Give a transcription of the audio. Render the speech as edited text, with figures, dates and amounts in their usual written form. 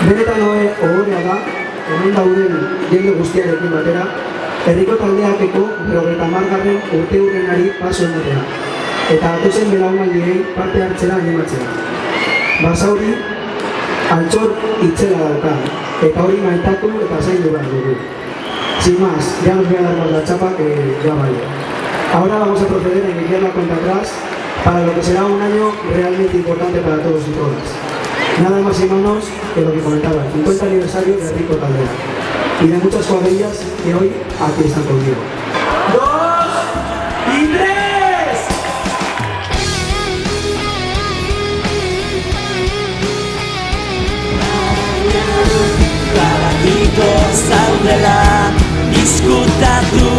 Benetan ohorea da, hemen dauden jende guztiarekin batera, herriko taldeakeko 50. urteurrenari paso ematea, eta datozen belaunaldiei parte hartzera animatzea. Basauri, altxor itzela dauka, eta hori maitatu eta zaindu behar dugu. Sin más, ya nos voy a dar más la chapa que ya vale. Ahora vamos a proceder a iniciar la cuenta atrás para lo que será un año realmente importante para todos y todas. Nada más y menos que lo que comentaba, el 50 aniversario de Rico Caldera y de muchas cuadrillas que hoy aquí están conmigo. 2 y 3. Zaudela, diskutatu